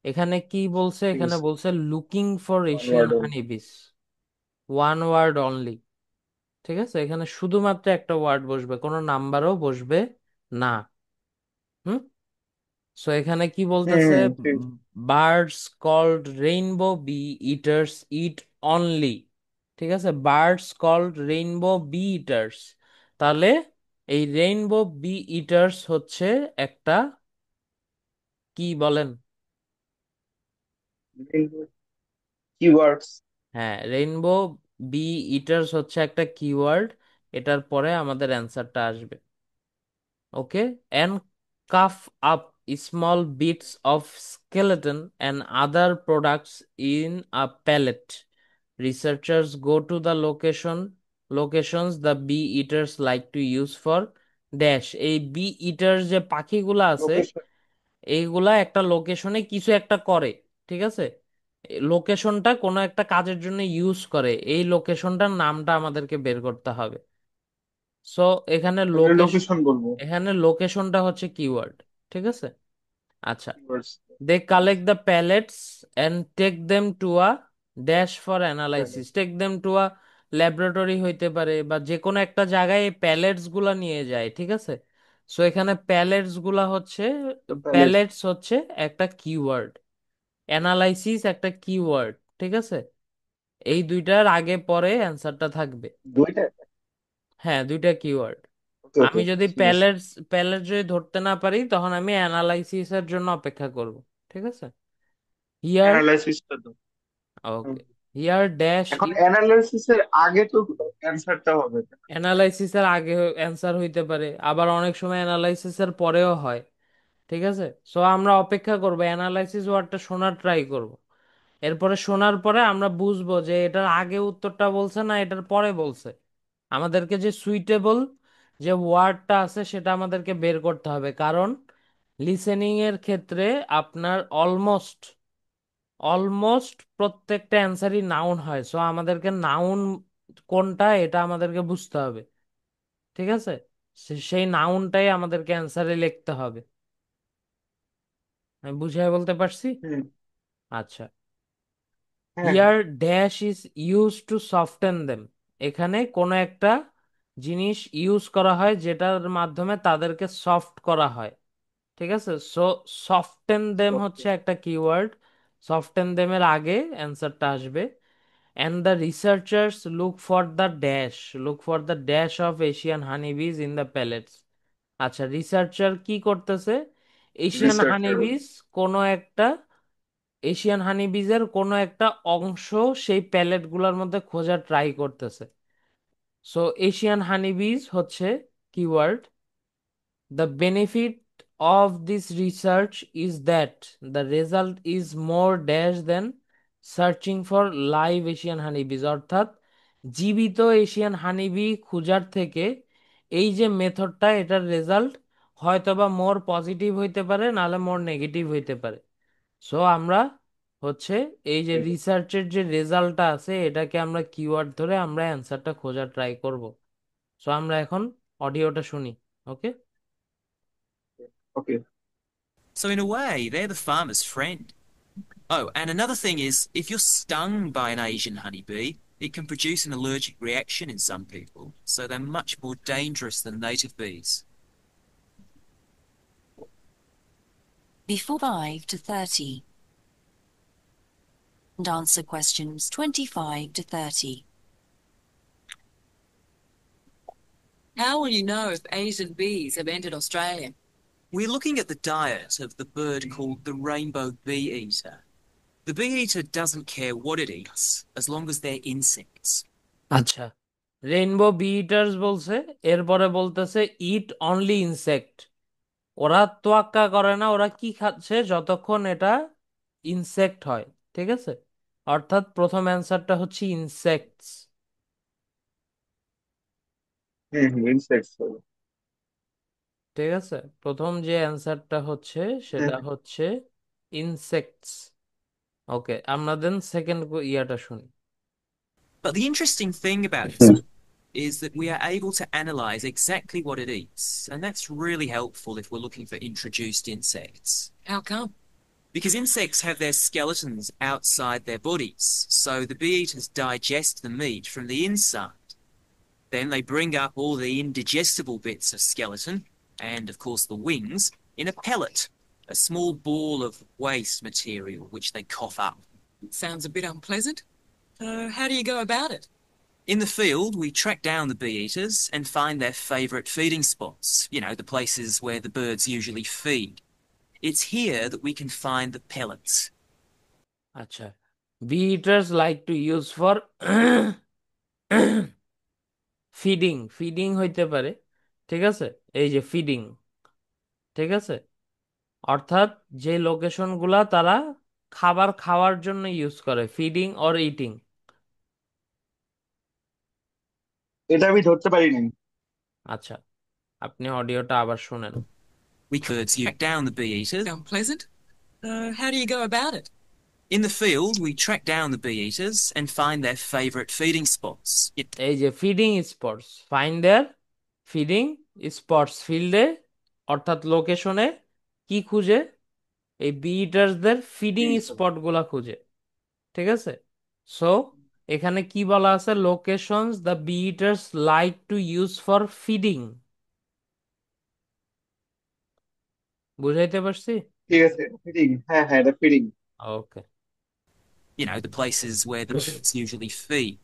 এখানে কি বলছে? ঠিক এখানে আছে, বলছে looking for one Asian word only. Honeybees, one word only. ঠিক আছে, এখানে শুধুমাত্র একটা ওয়ার্ড বসবে, কোনো নাম্বারও বসবে না। হুম। সো এখানে কি বলতেছে? হুম, ঠিক। Birds called rainbow bee eaters eat only. ঠিক আছে, birds called rainbow bee eaters. তাহলে এই রেইনবো বি ইটার্স হচ্ছে একটা, কি বলেন? কিওয়ার্ডস। হ্যাঁ, রেইনবো বি ইটার্স হচ্ছে একটা কিওয়ার্ড। এটার পরে আমাদের অ্যান্সারটা আসবে। ওকে, and cuff up small bits of skeleton and other products in a pellet. Researchers go to the locations the bee eaters like to use for dash. এই B ইটার যে পাখিগুলা আছে, লোকেশন। এইগুলা একটা লোকেশনে কিছু একটা করে। ঠিক আছে, লোকেশনটা কোনো একটা কাজের জন্য ইউজ করে, এই লোকেশনটার নামটা আমাদেরকে বের করতে হবে। সো এখানে তাহলে লোকেশন বলবো। এখানে লোকেশনটা হচ্ছে কিওয়ার্ড। ঠিক আছে, আচ্ছা। Keywords. They collect the pallets and take them to a dash for হ্যাঁ, analysis. Take them to a laboratory হইতে পারে, বা যে কোনো একটা জায়গায় এই প্যালেটস গুলা নিয়ে যায়। ঠিক আছে, সো এখানে প্যালেটস গুলা হচ্ছে, প্যালেট। প্যালেটস হচ্ছে একটা কিওয়ার্ড, অ্যানালাইসিস একটা কিওয়ার্ড। ঠিক আছে, এই দুইটার আগে পরে অ্যান্সারটা থাকবে। দুইটা। হ্যাঁ, দুইটা কিওয়ার্ড। ওকে, ওকে, আমি যদি ঠিক আছে। প্যালেটস প্যালেট যদি ধরতে না পারি, তখন আমি অ্যানালাইসিস এর জন্য অপেক্ষা করব। ঠিক আছে, হিয়ার, অ্যানালাইসিসটা তো। হুম। ওকে, হিয়ার ড্যাশ এখন ইজ। অ্যানালাইসিসের আগে তো অ্যান্সারটা হবে, তাই না? অ্যানালাইসিস এর আগে অ্যান্সার হইতে পারে, আবার অনেক সময় অ্যানালাইসিস এর পরেও হয়। ঠিক আছে, সো আমরা অপেক্ষা করব, অ্যানালাইসিস ওয়ার্ডটা শোনার ট্রাই করব। এরপরে শোনার পরে আমরা বুঝবো যে এটার আগে উত্তরটা বলছে না এটার পরে বলছে। আমাদেরকে যে সুইটেবল যে ওয়ার্ডটা আছে সেটা আমাদেরকে বের করতে হবে, কারণ লিসেনিং এর ক্ষেত্রে আপনার অলমোস্ট অলমোস্ট প্রত্যেকটা অ্যান্সারই নাউন হয়। সো আমাদেরকে নাউন কোনটা এটা আমাদেরকে বুঝতে হবে। ঠিক আছে, সেই নাউনটাই আমাদেরকে অ্যান্সারে লিখতে হবে। আমি বুঝাই বলতে পারছি? হুম। আচ্ছা। হ্যাঁ, হ্যাঁ। Here dash is use to soften them. এখানে কোনো একটা জিনিস ইউজ করা হয় যেটার মাধ্যমে তাদেরকে সফট করা হয়। ঠিক আছে, সো সফটেন দেম হচ্ছে সফটওয়্যার। একটা কিওয়ার্ড। সফটেন দেমের আগে অ্যান্সারটা আসবে। And the researchers look for the dash, look for the dash of Asian honeybees in the pallets. আচ্ছা, রিসার্চার কি করতেছে? Asian researcher. হানিবিজ কোনো একটা, এশিয়ান হানিবিজের কোনো একটা অংশ সেই প্যালেট গুলার মধ্যে খোঁজার ট্রাই করতেছে। সো এশিয়ান হানিবিজ হচ্ছে keyword. The benefit of this research is that the result is more dash than searching for live Asian honeybees, অর্থাৎ জীবিত এশিয়ান হানিবি খোঁজার থেকে এই যে মেথডটা, এটার রেজাল্ট হয়তোবা মোর পজিটিভ হইতে পারে, নাহলে মোর নেগেটিভ হইতে পারে। সো আমরা হচ্ছে এই যে রিসার্চের যে রেজাল্টটা আছে এটাকে আমরা কিওয়ার্ড ধরে আমরা অ্যান্সারটা খোঁজার ট্রাই করব। সো আমরা এখন অডিওটা শুনি। ওকে। ওকে। So in a way, they're the farmer's friend. Oh, and another thing is, if you're stung by an Asian honeybee, it can produce an allergic reaction in some people, so they're much more dangerous than native bees. Before 5 to 30 and answer questions 25 to 30. How will you know if Asian bees have entered Australia? We're looking at the diet of the bird called the rainbow bee eater. The bee eater doesn't care what it eats, as long as they're insects. আচ্ছা, rainbow bee Eaters বলছে, এরপরে বলতেছে ইট only insect. ওরা তোয়াক্কা করে না, ওরা কি খাচ্ছে যতক্ষণ এটা ইনসেক্ট হয়। ঠিক আছে, অর্থাৎ প্রথম অ্যান্সারটা হচ্ছে ইনসেক্টস। হুম, হুম, ইনসেক্টস হবে। ঠিক আছে, প্রথম যে অ্যান্সারটা হচ্ছে হুম, সেটা হুম। হচ্ছে ইনসেক্টস। ওকে, আমরা দেন সেকেন্ড ইয়াটা শুনি। But the interesting thing about it is that we are able to analyze exactly what it eats, and that's really helpful if we're looking for introduced insects. How come? Because insects have their skeletons outside their bodies, so the bee eaters digest the meat from the inside. Then they bring up all the indigestible bits of skeleton, and of course the wings, in a pellet, a small ball of waste material which they cough up. Sounds a bit unpleasant. How do you go about it? In the field, we track down the bee eaters and find their favourite feeding spots, the places where the birds usually feed. It's here that we can find the pellets. আচ্ছা, bee eaters like to use for feeding হইতে পারে, ঠিক আছে, এই যে feeding, ঠিক আছে, অর্থাৎ যে লোকেশন গুলা তারা খাবার খাওয়ার জন্য ইউজ করে, ফিডিং অর ইটিং। এটা আমি ধরতে পারি নাই। আচ্ছা, আপনি অডিওটা আবার শুনেন। We could track down the bee eaters. Unpleasant. How do you go about it? In the field, we track down the bee eaters and find their favourite feeding spots. এই যে ফিডিং স্পটস, ফাইন্ড দেয়ার feeding spots, ফিল্ডে অর্থাৎ লোকেশনে কি খুঁজে, এই B ইটার্সদের feeding spot গুলা খুঁজে, ঠিক আছে। সো এখানে কি বলা আছে, locations the bee eaters like to use for feeding. বুঝাইতে পারছি? ঠিক আছে, ফিডিং, হ্যাঁ হ্যাঁ, এটা feeding. Okay. The places where the birds usually feed.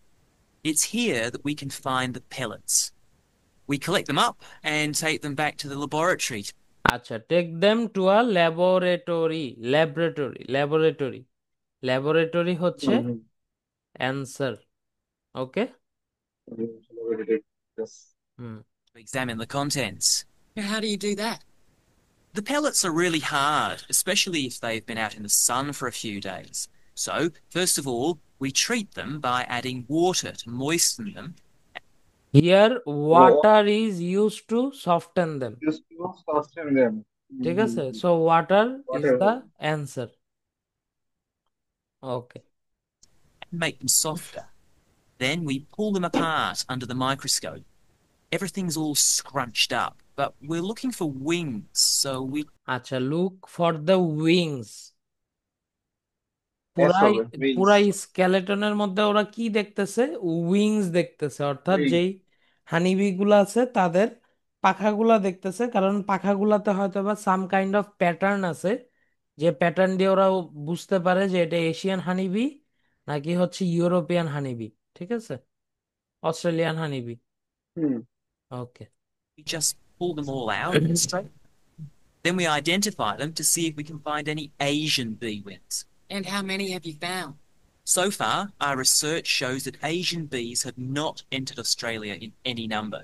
It's here that we can find the pellets. We collect them up and take them back to the laboratory. আচ্ছা, take them to a laboratory হচ্ছে answer. Okay, hmm, To examine the contents. How do you do that? The pellets are really hard, especially if they've been out in the sun for a few days. So, first of all, we treat them by adding water to moisten them. Here water is use to soften them, ঠিক আছে। So water is the answer. Okay, And make them softer. Then we pull them apart under the microscope. Everything's all scrunched up, but we're looking for wings, so we আচ্ছা, look for the wings. পুরাই স্কেলেটনের মধ্যে ওরা কি দেখতেছে, wings দেখতেছে, অর্থাৎ যেই honeybee গুলা আছে তাদের পাখাগুলা দেখতেছে, কারণ পাখাগুলাতে হয়তো বা সাম কাইন্ড অফ প্যাটার্ন আছে, যে প্যাটার্ন দিয়ে ওরা বুঝতে পারে যে এটা এশিয়ান হানিবি নাকি হচ্ছে ইউরোপিয়ান হানিবি, ঠিক আছে, Australian honeybee. Okay, just pull them all out straight. Then we identify them to see if we can find any Asian bee wings. And how many have you found? So far, our research shows that Asian bees have not entered Australia in any number.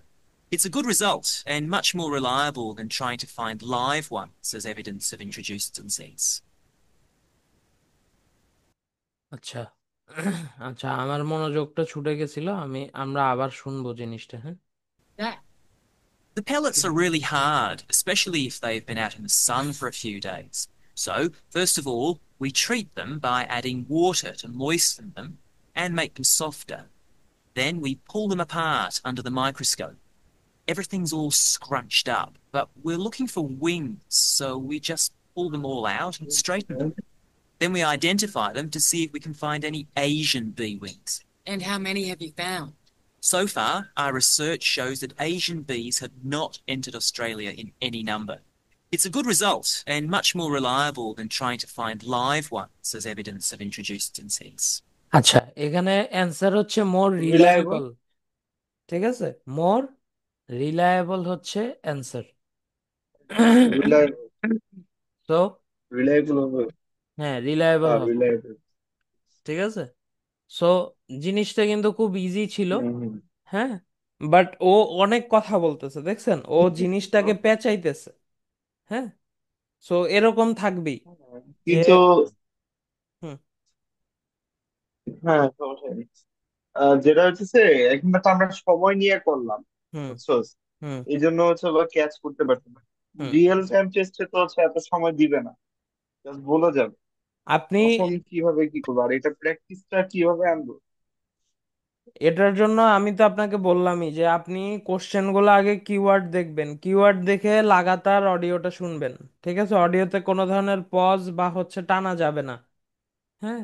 It's a good result and much more reliable than trying to find live ones as evidence of introduced insects. আচ্ছা আচ্ছা, আমার মনোযোগটা ছুটে গেছিল, আমরা আবার শুনবো জিনিসটা, হ্যাঁ। That. The pellets are really hard, especially if they've been out in the sun for a few days. So, first of all, we treat them by adding water to moisten them and make them softer. Then we pull them apart under the microscope. Everything's all scrunched up, but we're looking for wings, so we just pull them all out and straighten them. Then we identify them to see if we can find any Asian bee wings. And how many have you found? So far, our research shows that Asian bees have not entered Australia in any number. It's a good result and much more reliable than trying to find live ones as evidence of introduced insects. আচ্ছা, এখানে answer হচ্ছে মোর reliable, ঠিক আছে, মোর reliable হচ্ছে answer. তো হ্যাঁ, reliable হবে, ঠিক আছে। সো জিনিসটা কিন্তু খুব ইজি ছিল, হ্যাঁ, বাট ও অনেক কথা বলতেছে, দেখছেন, ও জিনিসটাকে পেঁচাইতেছে, হ্যাঁ। সো এরকম থাকবেই যে, কিন্তু হুম হ্যাঁ, সমস্যা নেই। যেটা হচ্ছে এখন তো আমরা সময় নিয়ে করলাম, হুম বুঝছো, হুম এই জন্য হচ্ছে ক্যাচ করতে পারছি না। হুম রিয়েল টাইম টেস্টে তো হচ্ছে এত সময় দিবে না, জাস্ট বলে যাবে। আপনি তখন কিভাবে কি করবো, আর এটা প্র্যাকটিসটা কিভাবে আনবো? এটার জন্য আমি তো আপনাকে বললামই যে আপনি কোশ্চেন গুলো আগে কিওয়ার্ড দেখবেন, কিওয়ার্ড দেখে লাগাতার অডিওটা শুনবেন। ঠিক আছে, অডিওতে কোনো ধরনের পজ বা হচ্ছে টানা যাবে না। হ্যাঁ,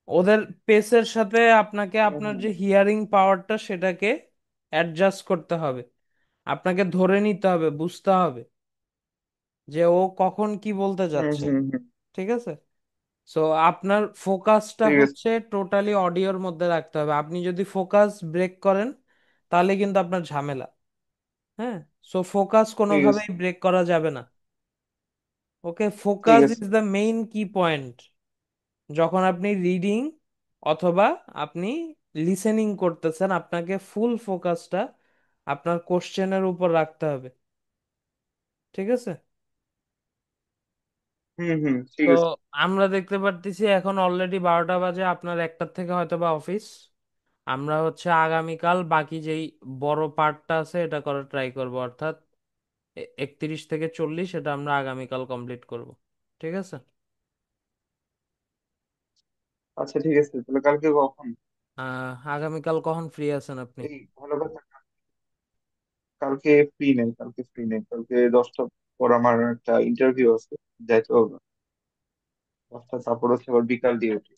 ওদের পেসের সাথে আপনাকে হুম আপনার হুম যে হিয়ারিং পাওয়ারটা সেটাকে অ্যাডজাস্ট করতে হবে। আপনাকে ধরে নিতে হবে, বুঝতে হবে যে ও কখন কি বলতে হুম যাচ্ছে। হুম হুম। ঠিক আছে, সো আপনার ফোকাসটা ঠিক আছে। হচ্ছে টোটালি অডিওর মধ্যে রাখতে হবে। আপনি যদি ফোকাস ব্রেক করেন তাহলে কিন্তু আপনার ঝামেলা। হ্যাঁ, সো ফোকাস ঠিক আছে। কোনোভাবেই ব্রেক করা যাবে না। ওকে, ঠিক ফোকাস আছে। ইজ দ্য মেইন কি পয়েন্ট যখন আপনি রিডিং অথবা আপনি লিসেনিং করতেছেন। আপনাকে ফুল ফোকাসটা আপনার কোশ্চেনের উপর রাখতে হবে। ঠিক আছে, হুম হুম। ঠিক তো আছে। আমরা দেখতে পারতেছি এখন অলরেডি 12টা বাজে, আপনার একটার থেকে হয়তো বা অফিস। আমরা হচ্ছে আগামীকাল বাকি যেই বড় পার্টটা আছে এটা করার ট্রাই করব, অর্থাৎ 31 থেকে 40 এটা আমরা আগামীকাল কমপ্লিট করব। ঠিক আছে। আচ্ছা ঠিক আছে, তাহলে কালকে কখন? আগামীকাল কখন ফ্রি আছেন আপনি? এই ভালো কথা। কালকে ফ্রি নেই, কালকে ফ্রি নেই, কালকে 10টার পর আমার একটা ইন্টারভিউ আছে, যাইতে হবে। 10টা, তারপর হচ্ছে আবার বিকাল ডিউটি।